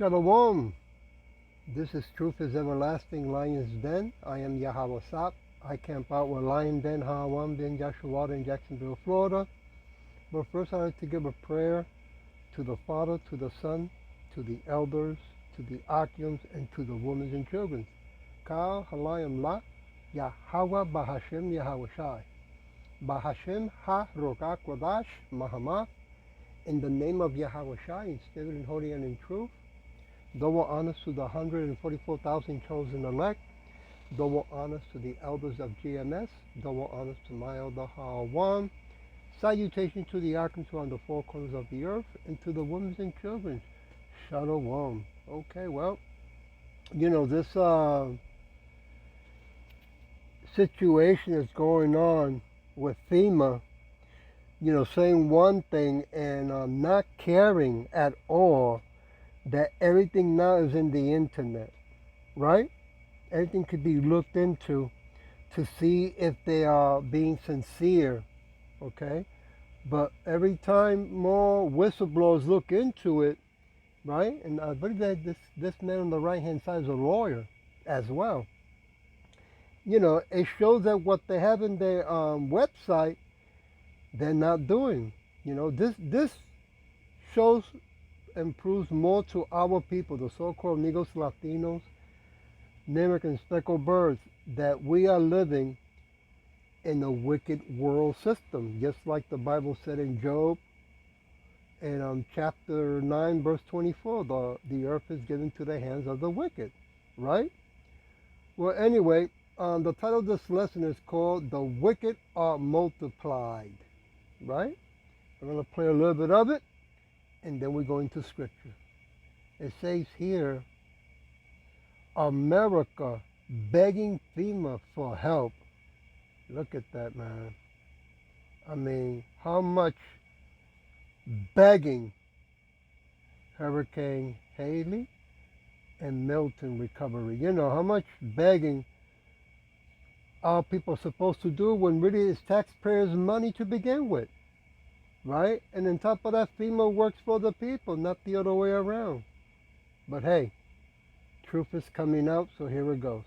Shalom. This is Truth is Everlasting Lion's Den. I am Yahweh Sap. I camp out with Lion Den Hawam bin Yashua in Jacksonville, Florida. But first I'd like to give a prayer to the Father, to the Son, to the elders, to the Akims, and to the women and children. Ka halayim la Yahweh Bahashem Yahweh Shai. Bahashem Ha Rokak Wadash Mahama. In the name of Yahweh Shai, in spirit and holy and in truth. Double honors to the 144,000 chosen elect. Double honors to the elders of GMS. Double honors to my elder Hawam. Salutation to the Arkansas on the four corners of the earth, and to the women and children. Shalom. Okay, well, this situation is going on with FEMA, saying one thing and not caring at all that everything now is in the internet, right? Everything could be looked into to see if they are being sincere, okay? But every time more whistleblowers look into it, right? And I believe that this man on the right-hand side is a lawyer as well. It shows that what they have in their website, they're not doing. This shows and proves more to our people, the so-called Negros, Latinos, Native and speckled birds, that we are living in a wicked world system, just like the Bible said in Job, in chapter 9, verse 24, the earth is given to the hands of the wicked, right? Well, anyway, the title of this lesson is called The Wicked Are Multiplied, right? I'm going to play a little bit of it, and then we go into scripture. It says here, America begging FEMA for help. Look at that, man. I mean, how much begging Hurricane Haley and Milton recovery. How much begging our people are supposed to do when really it's taxpayers' money to begin with. Right? And on top of that, FEMA works for the people, not the other way around. But hey, truth is coming out, so here it goes.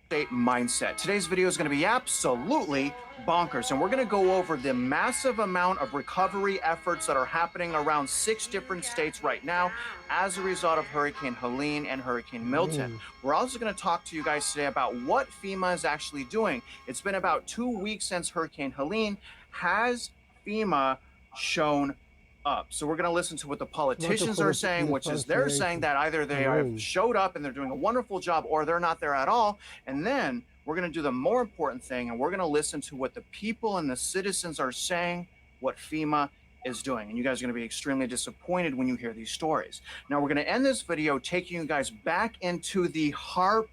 State mindset. Today's video is going to be absolutely bonkers, and we're going to go over the massive amount of recovery efforts that are happening around 6 different states right now as a result of Hurricane Helene and Hurricane Milton. We're also going to talk to you guys today about what FEMA is actually doing. It's been about 2 weeks since Hurricane Helene. Has FEMA shown up? So we're going to listen to what the politicians are saying, which is they're saying that either they have showed up and they're doing a wonderful job, or they're not there at all. And then we're going to do the more important thing, and we're going to listen to what the people and the citizens are saying, what FEMA is doing. And you guys are going to be extremely disappointed when you hear these stories. Now we're going to end this video taking you guys back into the HAARP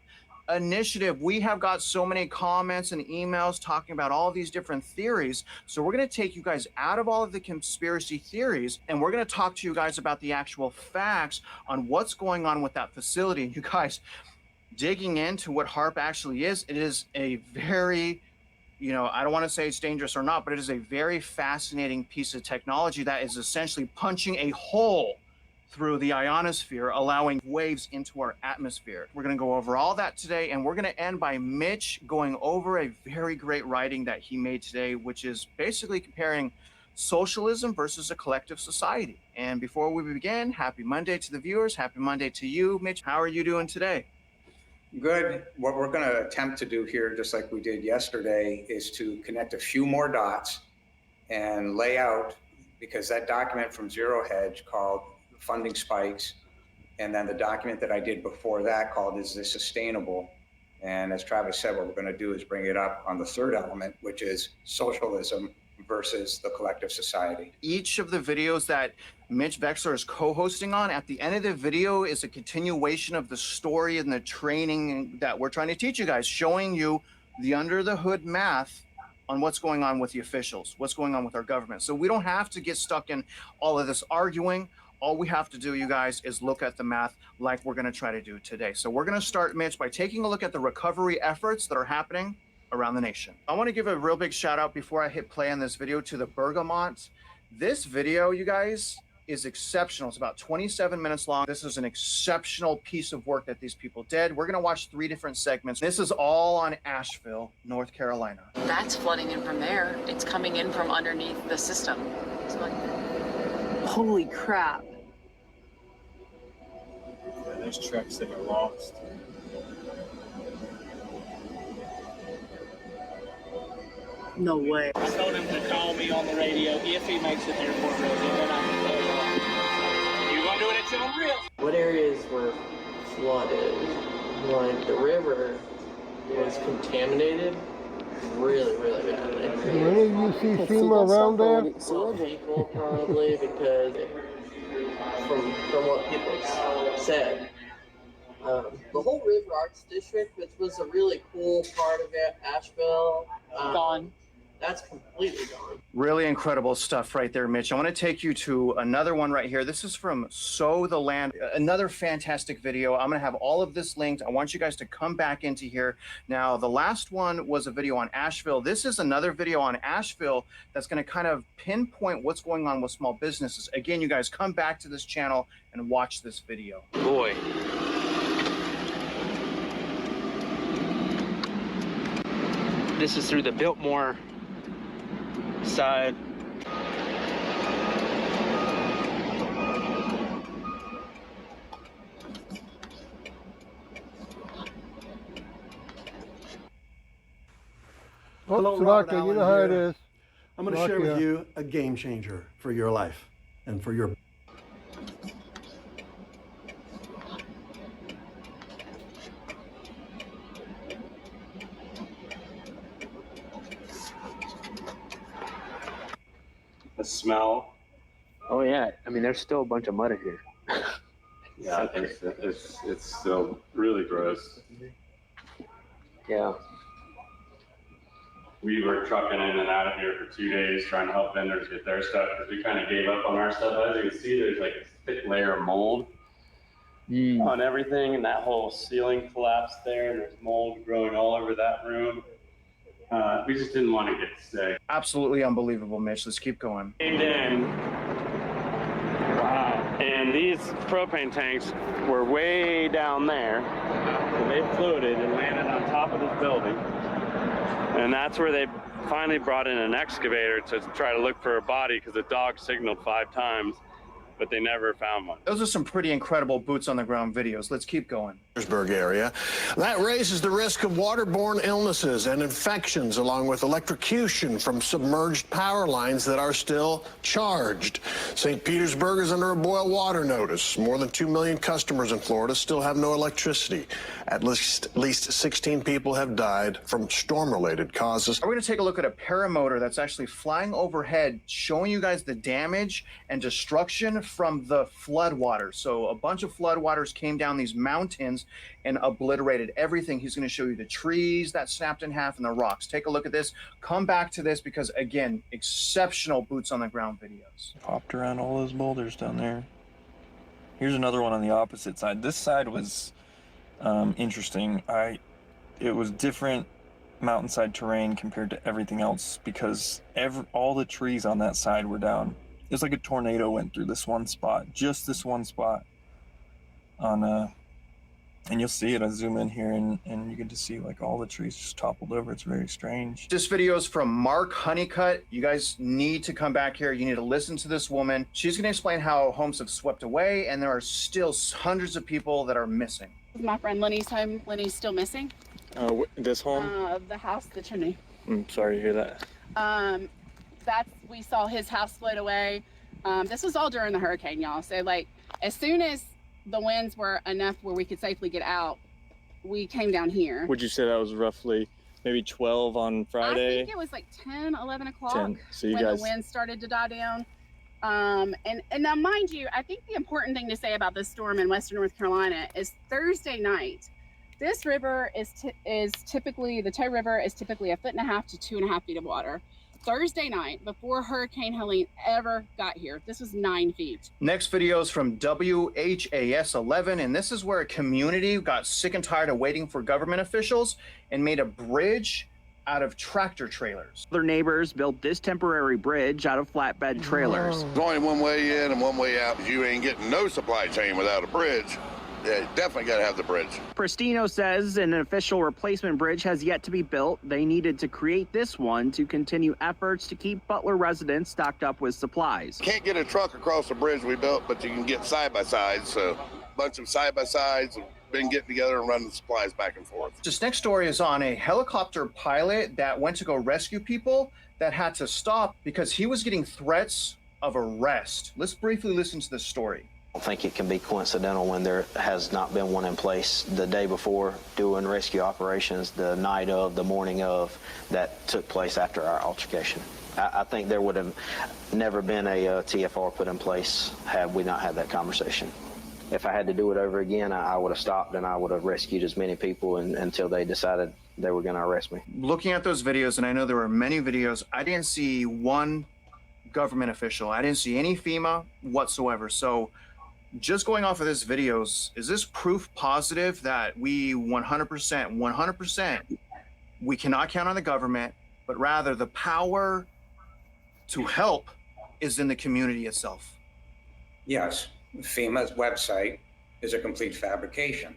initiative. We have got so many comments and emails talking about all these different theories. So we're going to take you guys out of all of the conspiracy theories, and we're going to talk to you guys about the actual facts on what's going on with that facility. And you guys, digging into what HAARP actually is, it is a very, I don't want to say it's dangerous or not, but it is a very fascinating piece of technology that is essentially punching a hole through the ionosphere, allowing waves into our atmosphere. We're going to go over all that today, and we're going to end by Mitch going over a very great writing that he made today, which is basically comparing socialism versus a collective society. And before we begin, happy Monday to the viewers. Happy Monday to you, Mitch. How are you doing today? Good. What we're going to attempt to do here, just like we did yesterday, is to connect a few more dots and lay out, because that document from Zero Hedge called Funding Spikes, and then the document that I did before that called Is This Sustainable? And as Travis said, what we're going to do is bring it up on the third element, which is socialism versus the collective society. Each of the videos that Mitch Vexler is co-hosting on, at the end of the video is a continuation of the story and the training that we're trying to teach you guys, showing you the under the hood math on what's going on with the officials, what's going on with our government. So we don't have to get stuck in all of this arguing. All we have to do, you guys, is look at the math like we're going to try to do today. So we're going to start, Mitch, by taking a look at the recovery efforts that are happening around the nation. I want to give a real big shout out before I hit play on this video to the Bergamots. This video, you guys, is exceptional. It's about 27 minutes long. This is an exceptional piece of work that these people did. We're going to watch 3 different segments. This is all on Asheville, North Carolina. That's flooding in from there. It's coming in from underneath the system. It's like, holy crap. Yeah, there's trucks that are lost. No way. I told him to call me on the radio if he makes it to Airport Road, and then I can tell you. You're gonna do it until I'm real. What areas were flooded? Like the river was contaminated really, really badly. Do any of you see FEMA around there? Some people probably because from what people said. The whole River Arts District, which was a really cool part of it, Asheville, Gone. That's completely gone. Really incredible stuff right there, Mitch. I want to take you to another one right here. This is from Sow the Land, another fantastic video. I'm going to have all of this linked. I want you guys to come back into here. Now, the last one was a video on Asheville. This is another video on Asheville that's going to kind of pinpoint what's going on with small businesses. Again, you guys come back to this channel and watch this video. Boy. This is through the Biltmore side. Oh, Robert Tanaka, you Allen know how it here. is. I'm going to share with you a game changer for your life and for your. The smell. Oh yeah, I mean there's still a bunch of mud in here. Yeah, it's still really gross. Yeah. We were trucking in and out of here for 2 days trying to help vendors get their stuff because we kind of gave up on our stuff. As you can see, there's like a thick layer of mold on everything, and that whole ceiling collapsed there, and there's mold growing all over that room. We just didn't want to get sick. Absolutely unbelievable, Mitch. Let's keep going. Came in. Wow. And these propane tanks were way down there. So they floated and landed on top of this building. And that's where they finally brought in an excavator to try to look for a body because the dog signaled 5 times, but they never found one. Those are some pretty incredible boots on the ground videos. Let's keep going. Petersburg area. That raises the risk of waterborne illnesses and infections, along with electrocution from submerged power lines that are still charged. St. Petersburg is under a boil water notice. More than 2 million customers in Florida still have no electricity. At least 16 people have died from storm-related causes. We're going to take a look at a paramotor that's actually flying overhead, showing you guys the damage and destruction from the floodwaters. So a bunch of floodwaters came down these mountains and obliterated everything. He's going to show you the trees that snapped in half and the rocks. Take a look at this. Come back to this because, again, exceptional boots on the ground videos. Popped around all those boulders down there. Here's another one on the opposite side. This side was interesting. It was different mountainside terrain compared to everything else because all the trees on that side were down. It was like a tornado went through this one spot, just this one spot. And you'll see it. I zoom in here and you get to see like all the trees just toppled over. It's very strange. This video is from Mark Honeycutt. You guys need to come back here. You need to listen to this woman. She's going to explain how homes have swept away and there are still hundreds of people that are missing. My friend Lenny's home. Lenny's still missing. This home? The house, the chimney. I'm sorry to hear that. We saw his house float away. This was all during the hurricane, y'all. So like as soon as the winds were enough where we could safely get out, we came down here. Would you say that was roughly maybe 12 on Friday? I think it was like 10, 11 o'clock 10. So when the wind started to die down. And now mind you, I think the important thing to say about this storm in western North Carolina is Thursday night, this river is typically, the Tow River is typically 1.5 to 2.5 feet of water. Thursday night, before Hurricane Helene ever got here, this was 9 feet. Next video is from WHAS 11, and this is where a community got sick and tired of waiting for government officials and made a bridge out of tractor trailers. Other neighbors built this temporary bridge out of flatbed trailers. There's only one way in and one way out. You ain't getting no supply chain without a bridge. Yeah, you definitely got to have the bridge. Prestino says an official replacement bridge has yet to be built. They needed to create this one to continue efforts to keep Butler residents stocked up with supplies. Can't get a truck across the bridge we built, but you can get side-by-sides. So a bunch of side-by-sides have been getting together and running supplies back and forth. This next story is on a helicopter pilot that went to go rescue people that had to stop because he was getting threats of arrest. Let's briefly listen to this story. I don't think it can be coincidental when there has not been one in place the day before doing rescue operations, the night of, the morning of, that took place after our altercation. I think there would have never been a TFR put in place had we not had that conversation. If I had to do it over again, I would have stopped and I would have rescued as many people until they decided they were going to arrest me. Looking at those videos, and I know there were many videos, I didn't see one government official. I didn't see any FEMA whatsoever. So just going off of this videos, is this proof positive that we 100%, we cannot count on the government, but rather the power to help is in the community itself? Yes, FEMA's website is a complete fabrication.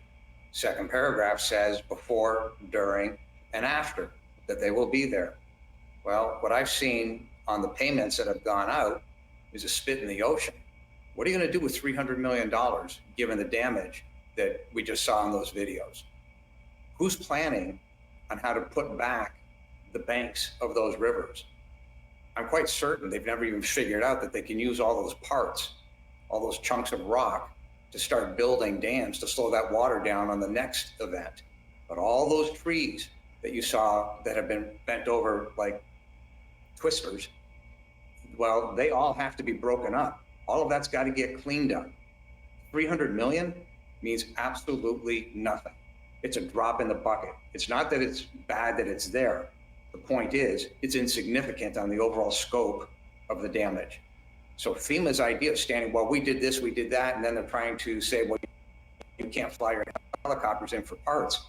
Second paragraph says before, during, and after, that they will be there. Well, what I've seen on the payments that have gone out is a spit in the ocean. What are you going to do with $300 million, given the damage that we just saw in those videos? Who's planning on how to put back the banks of those rivers? I'm quite certain they've never even figured out that they can use all those parts, all those chunks of rock, to start building dams to slow that water down on the next event. But all those trees that you saw that have been bent over like twisters, well, they all have to be broken up. All of that's got to get cleaned up. 300 million means absolutely nothing. It's a drop in the bucket. It's not that it's bad that it's there. The point is, it's insignificant on the overall scope of the damage. So FEMA's idea of standing, well, we did this, we did that, and then they're trying to say, well, you can't fly your helicopters in for parts.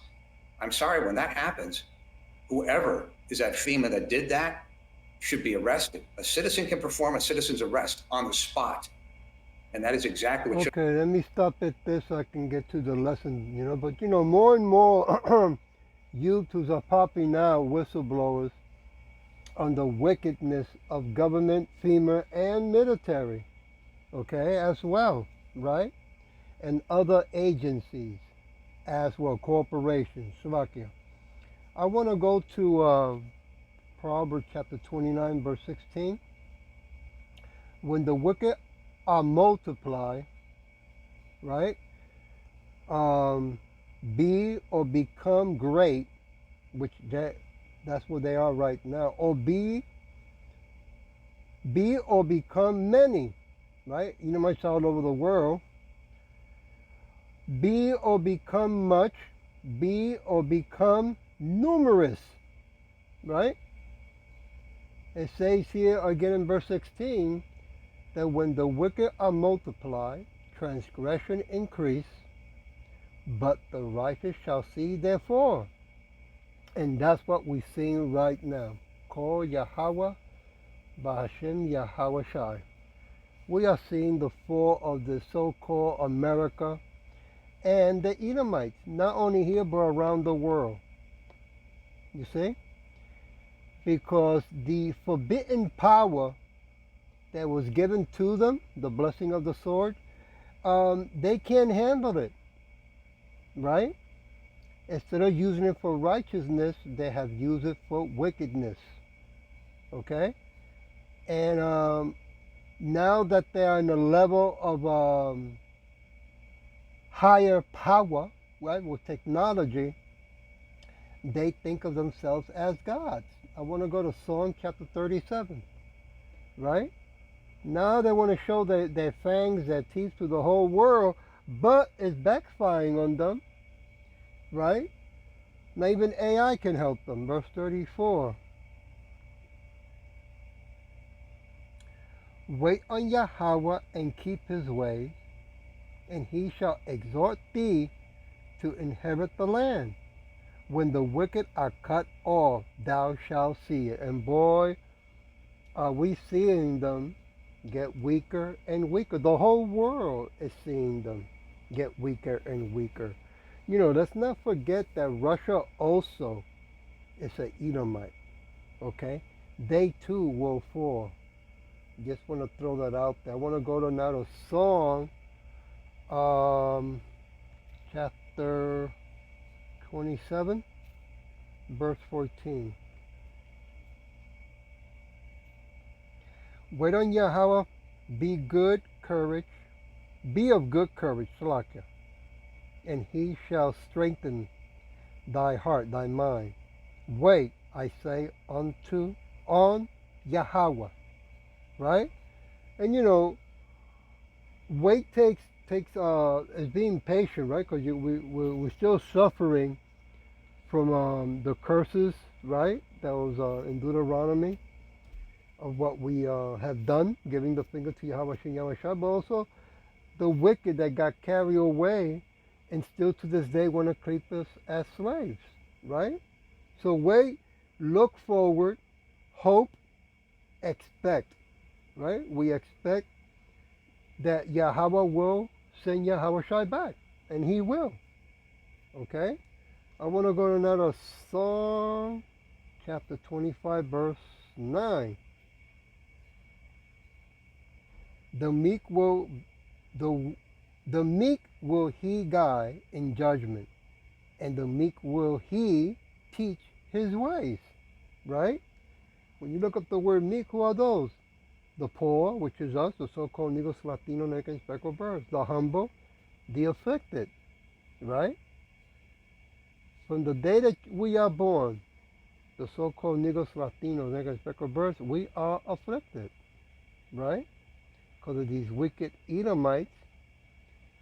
I'm sorry, when that happens, whoever is at FEMA that did that should be arrested. A citizen can perform a citizen's arrest on the spot. And that is exactly what Okay, let me stop at this so I can get to the lesson, But, more and more YouTubes are popping out, whistleblowers, on the wickedness of government, FEMA, and military, okay, as well, right? And other agencies as well, corporations, Slovakia. I want to go to Proverbs chapter 29, verse 16. When the wicked are multiplied, right, be or become great, which that's what they are right now, or be or become many, right? Edomites all over the world. Be or become much, be or become numerous, right? It says here again in verse 16 that when the wicked are multiplied, transgression increase, but the righteous shall see therefore. And that's what we're seeing right now. Call Yahweh, Bahashem Yahweh Shai. We are seeing the fall of the so-called America and the Edomites, not only here but around the world. You see? Because the forbidden power that was given to them, the blessing of the sword, they can't handle it, right? Instead of using it for righteousness, they have used it for wickedness, okay? And now that they are in a level of higher power, right, with technology, they think of themselves as gods. I want to go to Psalm chapter 37, right? Now they want to show their fangs, their teeth to the whole world, but it's backfiring on them, right? Now even AI can help them. Verse 34. Wait on Yahweh and keep his way, and he shall exhort thee to inherit the land. When the wicked are cut off, thou shalt see it. And boy, are we seeing them get weaker and weaker. The whole world is seeing them get weaker and weaker. You know, let's not forget that Russia also is an Edomite. Okay? They too will fall. Just want to throw that out there. I want to go to another song. Chapter 27, verse 14. Wait on Yahweh, be good courage, be of good courage, Salakia, and he shall strengthen thy heart, thy mind. Wait, I say, on Yahweh, right? And you know, wait takes is being patient, right? Because we're still suffering from the curses, right? That was in Deuteronomy of what we have done, giving the finger to Yahweh Shem Yahweh Shai, but also the wicked that got carried away and still to this day want to keep us as slaves, right? So wait, look forward, hope, expect, right? We expect that Yahweh will send Yahweh Shai back, and he will, okay? I want to go to another song, chapter 25, verse 9. The meek will he guide in judgment, and the meek will he teach his ways, right? When you look up the word meek, who are those? The poor, which is us, the so-called Negros, Latino, naked, and speckled birds. The humble, the afflicted, right? From the day that we are born, the so-called Negros, Latinos, naked, and speckled birds, we are afflicted, right? Because of these wicked Edomites,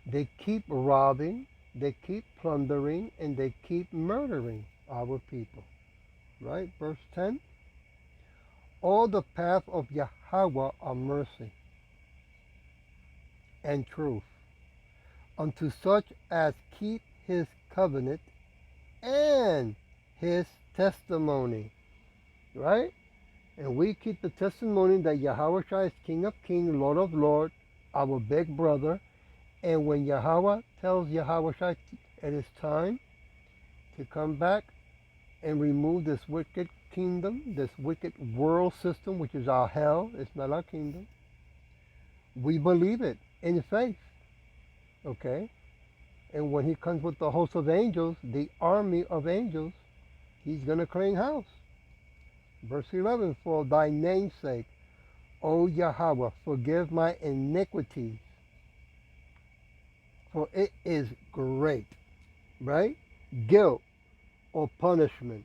they keep robbing, they keep plundering, and they keep murdering our people, right? Verse 10. All the path of Yahweh are mercy and truth unto such as keep his covenant and his testimony, right? And we keep the testimony that Yahweh Shai is King of Kings, Lord of Lords, our big brother. And when Yahweh tells Yahweh Shai it is time to come back and remove this wicked kingdom, this wicked world system, which is our hell, it's not our kingdom, we believe it in faith, okay? And when he comes with the host of angels, the army of angels, he's going to clean house. Verse 11, for thy name's sake, O Yahweh, forgive my iniquities, for it is great, right? Guilt or punishment,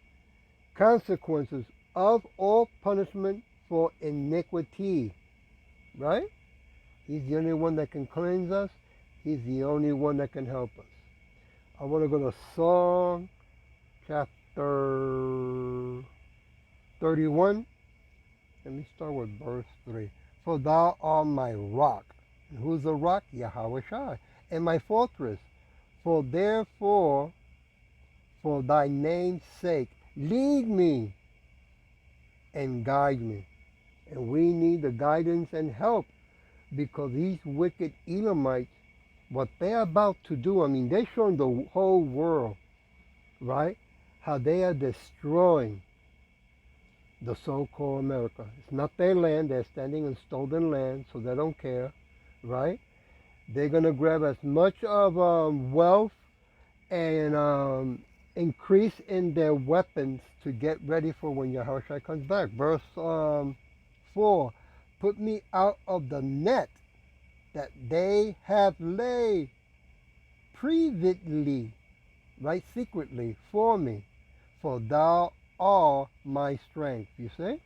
consequences of all punishment for iniquity, right? He's the only one that can cleanse us. He's the only one that can help us. I want to go to Psalm chapter 31. Let me start with verse 3. For thou art my rock. And who's the rock? Yahweh Shai. And my fortress. For therefore, for thy name's sake, lead me and guide me. And we need the guidance and help because these wicked Edomites, what they're about to do, I mean, they're showing the whole world, right, how they are destroying the so-called America. It's not their land. They're standing in stolen land, so they don't care, right? They're going to grab as much of wealth and increase in their weapons to get ready for when Yahweh comes back. Verse 4, put me out of the net that they have laid privately, right, secretly for me, for thou art my strength. You see?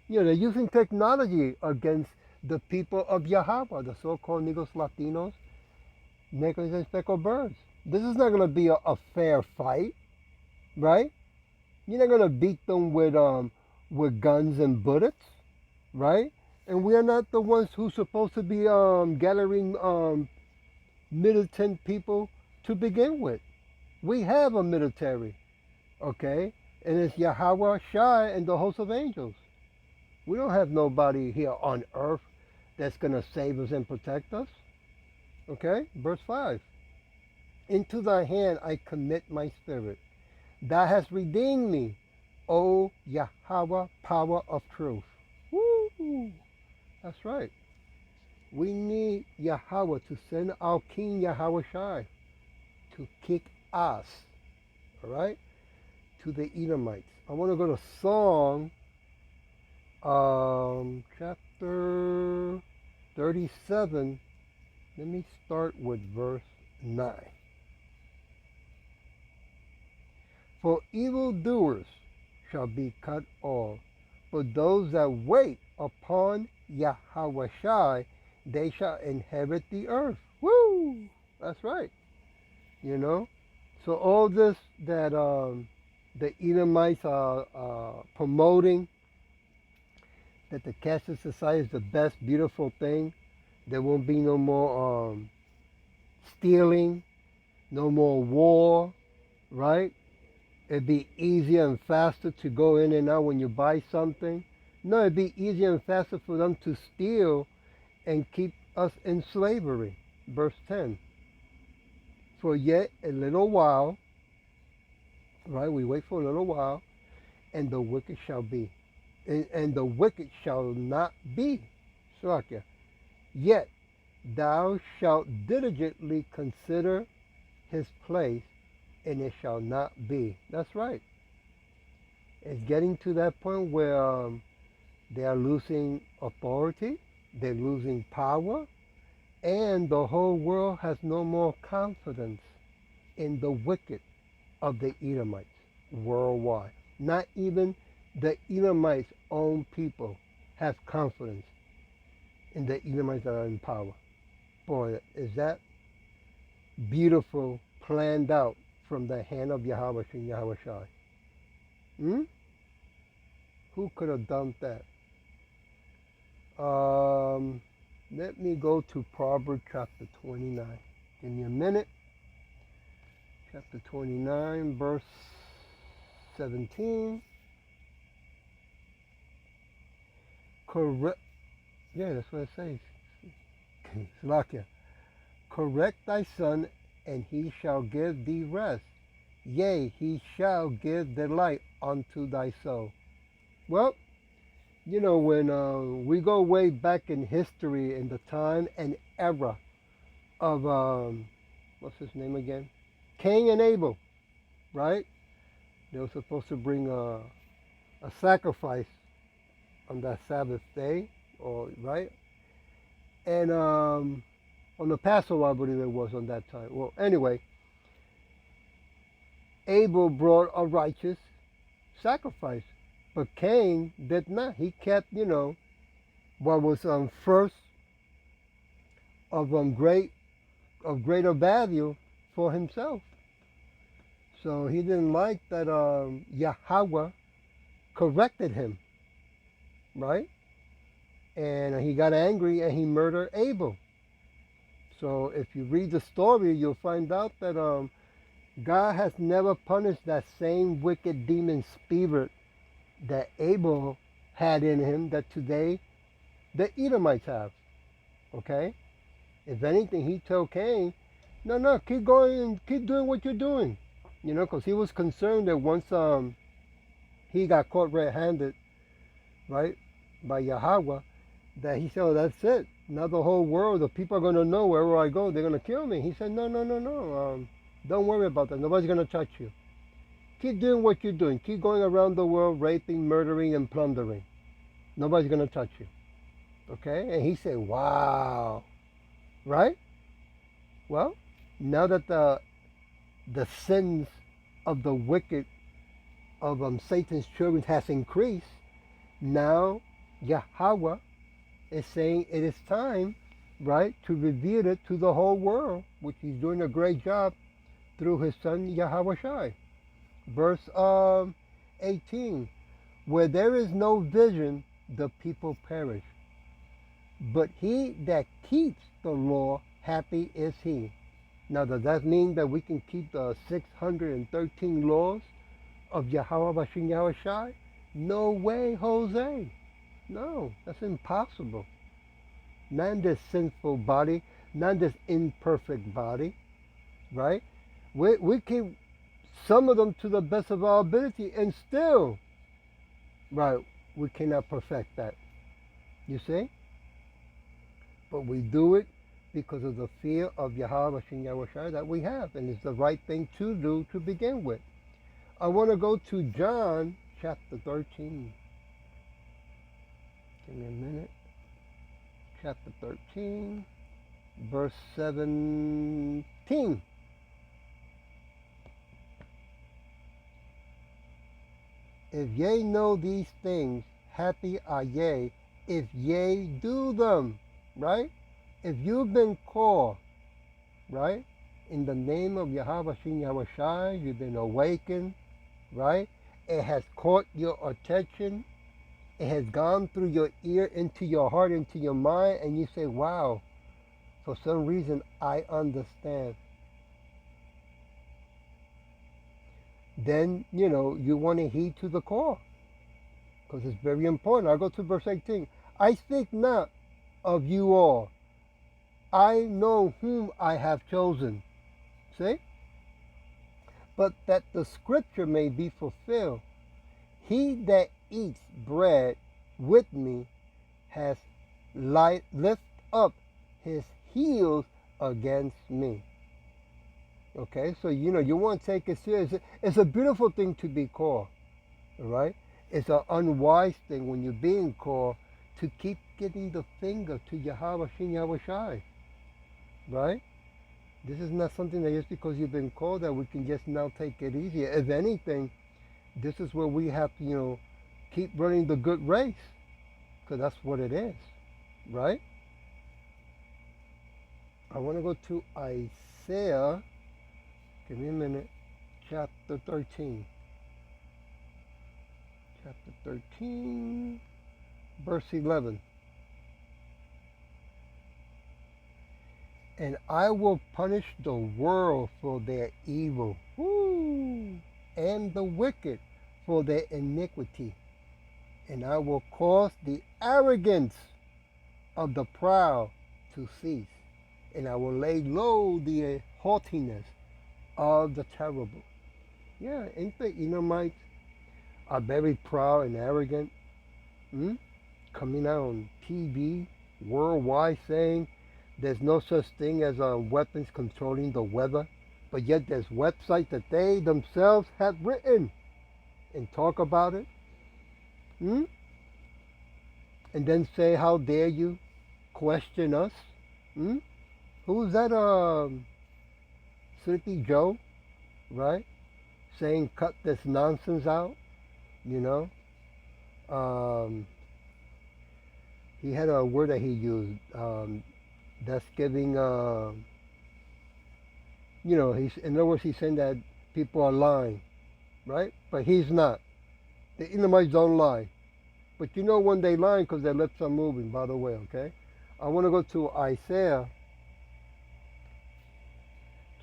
You know, they're using technology against the people of Yahweh, the so-called Negros, Latinos, naked, and speckled birds. This is not going to be a fair fight, right? You're not going to beat them with guns and bullets, right? And we are not the ones who's supposed to be gathering militant people to begin with. We have a military, okay? And it's Yahweh Shai and the host of angels. We don't have nobody here on earth that's going to save us and protect us. Okay? Verse 5. Into thy hand I commit my spirit. Thou hast redeemed me, O Yahweh, power of truth. Woo! That's right. We need Yahweh to send our King Yahweh Shai to kick us, all right, to the Edomites. I want to go to Psalm chapter 37. Let me start with verse 9. For evildoers shall be cut off, but those that wait upon Yahweh Shai, they shall inherit the earth. Woo! That's right. You know? So all this that the Edomites are promoting, that the caste society is the best, beautiful thing. There won't be no more stealing, no more war, right? It'd be easier and faster to go in and out when you buy something. No, it'd be easier and faster for them to steal and keep us in slavery. Verse 10. For yet a little while, right? We wait for a little while, and the wicked shall be. And the wicked shall not be. Salakia. Yet thou shalt diligently consider his place, and it shall not be. That's right. It's getting to that point where they are losing authority, they're losing power, and the whole world has no more confidence in the wicked of the Edomites worldwide. Not even the Edomites' own people have confidence in the Edomites that are in power. Boy, is that beautiful, planned out from the hand of Yahweh and Yahweh Shai. Who could have done that? Let me go to Proverbs chapter 29. Give me a minute. Chapter 29, verse 17. Correct. Yeah, that's what it says. Salakia. Correct thy son, and he shall give thee rest. Yea, he shall give delight unto thy soul. Well, you know, when we go way back in history, in the time and era of, what's his name again? Cain and Abel, right? They were supposed to bring a sacrifice on that Sabbath day, or right? And on the Passover, I believe it was on that time. Well, anyway, Abel brought a righteous sacrifice, but Cain did not. He kept, you know, what was first of greater value for himself. So he didn't like that Yahweh corrected him, right? And he got angry and he murdered Abel. So if you read the story, you'll find out that God has never punished that same wicked demon spirit that Abel had in him that today the Edomites have. Okay? If anything, he told Cain, no, keep going and keep doing what you're doing. You know, because he was concerned that once he got caught red-handed, right, by Yahweh, that he said, oh, that's it. Now the whole world, the people are going to know wherever I go, they're going to kill me. He said, no. Don't worry about that. Nobody's going to touch you. Keep doing what you're doing. Keep going around the world, raping, murdering, and plundering. Nobody's going to touch you. Okay? And he said, wow. Right? Well, now that the sins of the wicked of Satan's children has increased, now Yahweh is saying it is time, right, to reveal it to the whole world, which he's doing a great job through his son Yahweh Shai. Verse 18, where there is no vision, the people perish. But he that keeps the law, happy is he. Now, does that mean that we can keep the 613 laws of Yahweh Bashin Yahweh Shai? No way, Jose. No, that's impossible. Not this sinful body, not this imperfect body, right? We keep some of them to the best of our ability, and still, right, we cannot perfect that. You see? But we do it because of the fear of Yahweh Bashin Yahweh Shai that we have, and it's the right thing to do to begin with. I want to go to John chapter 13. Give me a minute. Chapter 13, verse 17. If ye know these things, happy are ye if ye do them, right? If you've been called, right, in the name of Yahweh Shin Yahweh Shai, you've been awakened, right? It has caught your attention. It has gone through your ear, into your heart, into your mind, and you say, wow, for some reason I understand. Then, you know, you want to heed to the call, because it's very important. I'll go to verse 18. I speak not of you all. I know whom I have chosen. See? But that the scripture may be fulfilled. He that eats bread with me has lift up his heels against me. Okay, so you know, you want to take it serious. It's a beautiful thing to be called, all right? It's an unwise thing when you're being called to keep giving the finger to Yahweh Shin Yahweh Shai, right? This is not something that just because you've been called that we can just now take it easy. If anything, this is where we have to, you know, keep running the good race, because that's what it is, right? I want to go to Isaiah, give me a minute, chapter 13. Chapter 13, verse 11. And I will punish the world for their evil, and the wicked for their iniquity. And I will cause the arrogance of the proud to cease. And I will lay low the haughtiness of the terrible. Yeah, ain't the Edomites are very proud and arrogant? Coming out on TV, worldwide, saying there's no such thing as weapons controlling the weather. But yet there's websites that they themselves have written and talk about it. And then say, how dare you question us? Who's that? Sleepy Joe, right? Saying cut this nonsense out, you know. He had a word that he used that's giving, you know, in other words, he's saying that people are lying, right? But he's not. The Edomites don't lie. But you know when they lie because their lips are moving, by the way, okay? I want to go to Isaiah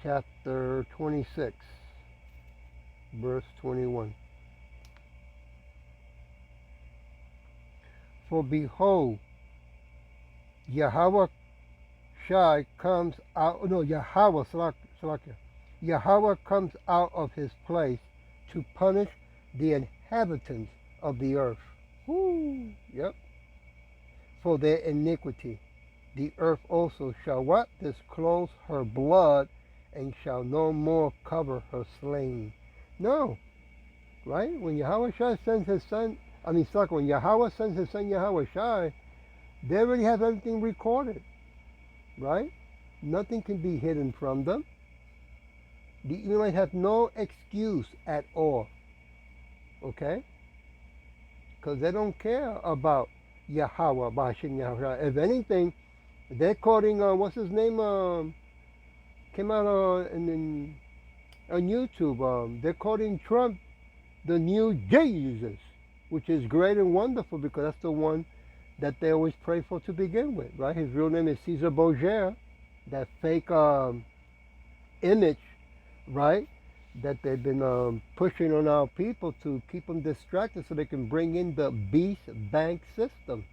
chapter 26, verse 21. For behold, Yahweh Shai comes out, no, Yahweh, Salakia. Yahweh comes out of his place to punish the inhabitants of the earth. Yep. For their iniquity. The earth also shall what? Disclose her blood, and shall no more cover her slain. No. Right? When Yahweh Shai sends his son, when Yahweh sends his son Yahweh Shai, they already have everything recorded. Right? Nothing can be hidden from them. The Edomites have no excuse at all. Okay? Because they don't care about Yahweh, Bashin Yahweh. If anything, they're quoting, what's his name? Came out on YouTube. They're quoting Trump, the new Jesus, which is great and wonderful because that's the one that they always pray for to begin with, right? His real name is Caesar Borgia, that fake image, right, that they've been pushing on our people to keep them distracted so they can bring in the beast bank system,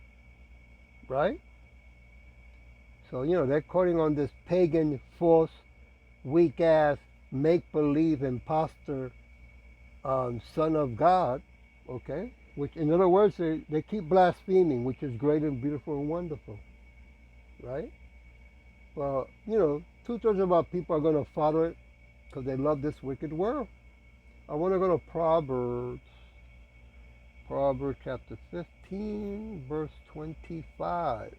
right? So, you know, they're quoting on this pagan, false, weak-ass, make-believe imposter son of God, okay? Which, in other words, they keep blaspheming, which is great and beautiful and wonderful, right? Well, you know, 2/3 of our people are going to follow it because they love this wicked world. I want to go to Proverbs chapter 15, verse 25.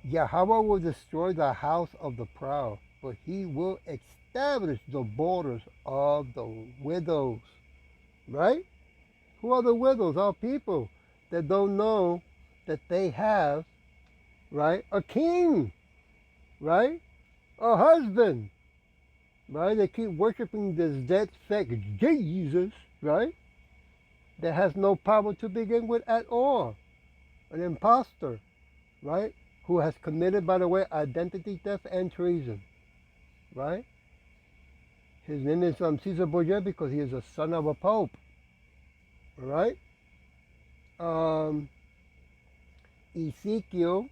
Yahweh will destroy the house of the proud, but he will establish the borders of the widows. Right? Who are the widows? Our people that don't know that they have, right, a king, right, a husband, right? They keep worshiping this dead fake Jesus, right, that has no power to begin with at all, an imposter, right, who has committed, by the way, identity theft and treason, right? His name is Caesar Borgia because he is a son of a pope, all right? Ezekiel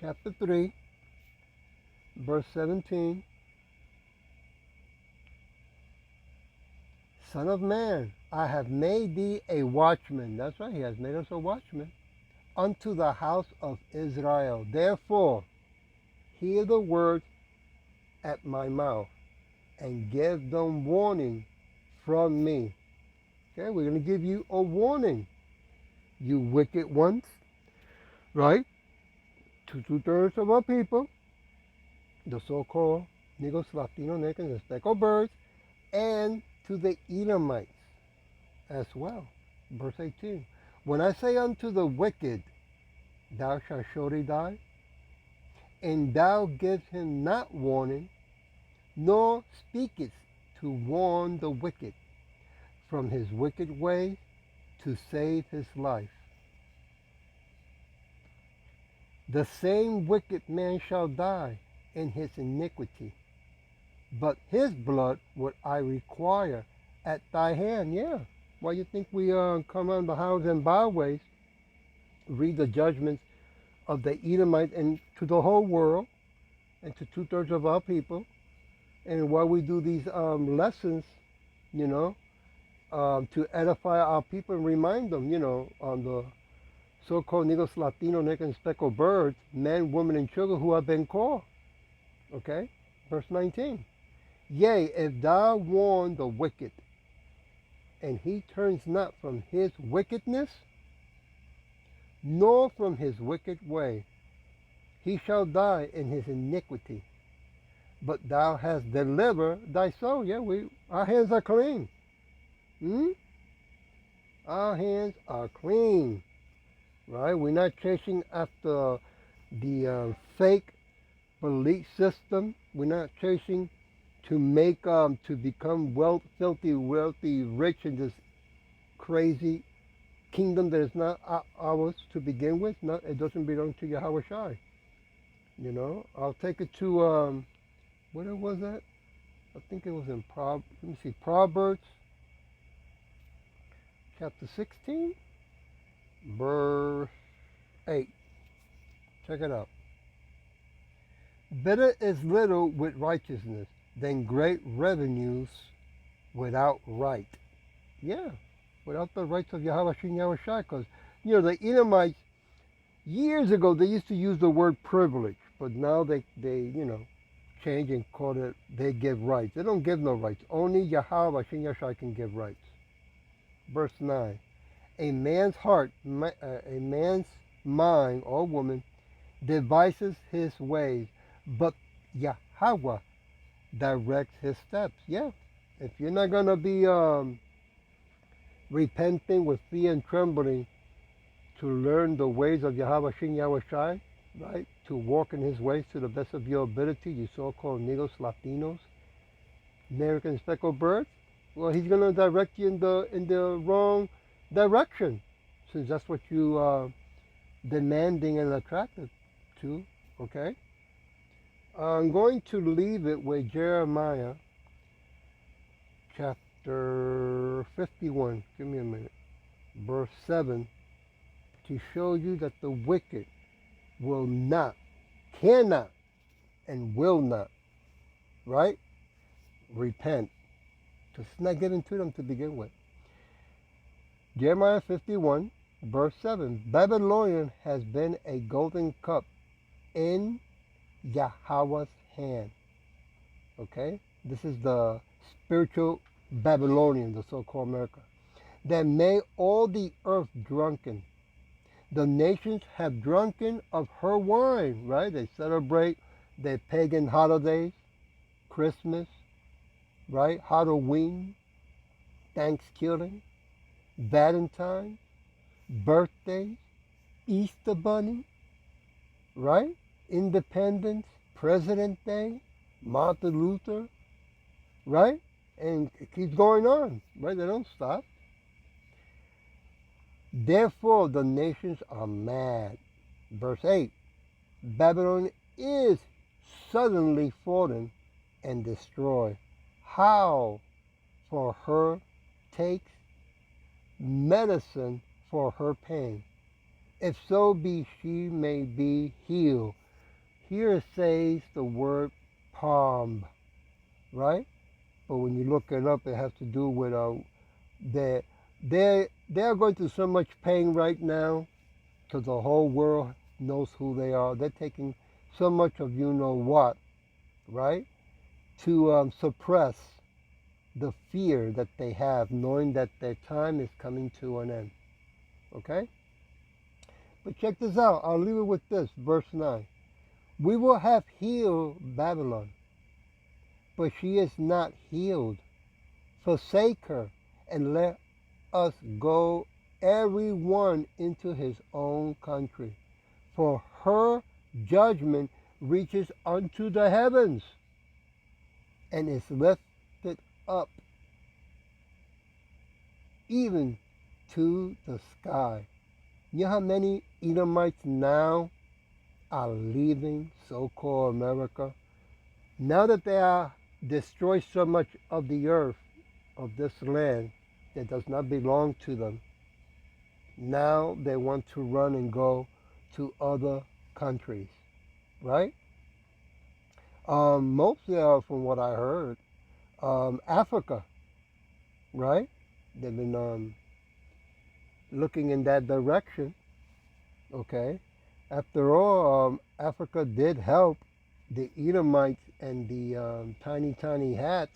chapter 3, verse 17. Son of man, I have made thee a watchman. That's right, he has made us a watchman unto the house of Israel. Therefore, hear the words at my mouth and give them warning from me. Okay, we're going to give you a warning, you wicked ones, right? To 2/3 of our people, the so-called Negros, Latino, Americans, and speckled birds, and to the Edomites as well. Verse 18. When I say unto the wicked, thou shalt surely die, and thou givest him not warning, nor speakest to warn the wicked from his wicked way to save his life. The same wicked man shall die in his iniquity, but his blood would I require at thy hand. Yeah. Why you think we come on the highways and byways, read the judgments of the Edomite and to the whole world and to 2/3 of our people, and why we do these lessons, you know, to edify our people and remind them, you know, on the so-called Negros, Latino, American, and speckled birds, men, women, and children who have been called. Okay? Verse 19. Yea, if thou warn the wicked, and he turns not from his wickedness, nor from his wicked way, he shall die in his iniquity. But thou hast delivered thy soul. Yeah, our hands are clean. Our hands are clean, right? We're not chasing after the fake belief system. We're not chasing to make, to become filthy, wealthy, rich in this crazy kingdom that is not ours to begin with. It doesn't belong to Yahweh Shai. You know, I'll take it to, where was that? I think it was in Proverbs chapter 16, verse 8. Check it out. Better is little with righteousness than great revenues without right. Yeah, without the rights of Yahweh Shin Yahweh Shai. Because, you know, the Edomites, years ago, they used to use the word privilege. But now they you know, change and call it, they give rights. They don't give no rights. Only Yahweh Shin Yahweh Shai can give rights. Verse 9. A man's heart, a man's mind or woman devises his ways, but Yahweh directs his steps. Yeah. If you're not going to be repenting with fear and trembling to learn the ways of Yahweh Shin Yahweh Shai, right? To walk in his ways to the best of your ability, you so-called Negros, Latinos, American speckled birds, well, he's going to direct you in the wrong direction, since that's what you demanding and attracted to, okay? I'm going to leave it with Jeremiah chapter 51, give me a minute, verse 7, to show you that the wicked will not, cannot, and will not, right? Repent. It's not given to them to begin with. Jeremiah 51, verse 7, Babylonian has been a golden cup in Yahweh's hand. Okay? This is the spiritual Babylonian, the so-called America, that made all the earth drunken. The nations have drunken of her wine, right? They celebrate their pagan holidays, Christmas, right? Halloween, Thanksgiving, Valentine's, birthdays, Easter Bunny, right? Independence, President Day, Martin Luther, right? And it keeps going on, right? They don't stop. Therefore, the nations are mad. Verse 8, Babylon is suddenly fallen and destroyed. How? For her takes medicine for her pain. If so be she may be healed. Here it says the word palm, right? But when you look it up, it has to do with they're going through so much pain right now because the whole world knows who they are. They're taking so much of you know what, right? To suppress the fear that they have, knowing that their time is coming to an end. Okay? But check this out. I'll leave it with this, verse 9. We will have healed Babylon, but she is not healed. Forsake her and let us go every one into his own country. For her judgment reaches unto the heavens and is lifted up even to the sky. You know how many Edomites now are leaving so-called America? Now that they are destroyed so much of the earth, of this land that does not belong to them, now they want to run and go to other countries, right? Mostly are, from what I heard, Africa, right? They've been looking in that direction, okay? After all, Africa did help the Edomites and the tiny hats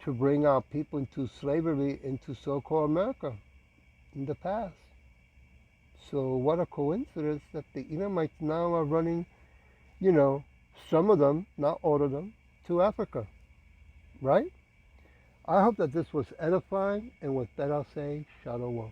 to bring our people into slavery into so-called America in the past. So what a coincidence that the Edomites now are running, you know, some of them, not all of them, to Africa, right? I hope that this was edifying, and with that I'll say, Shalom.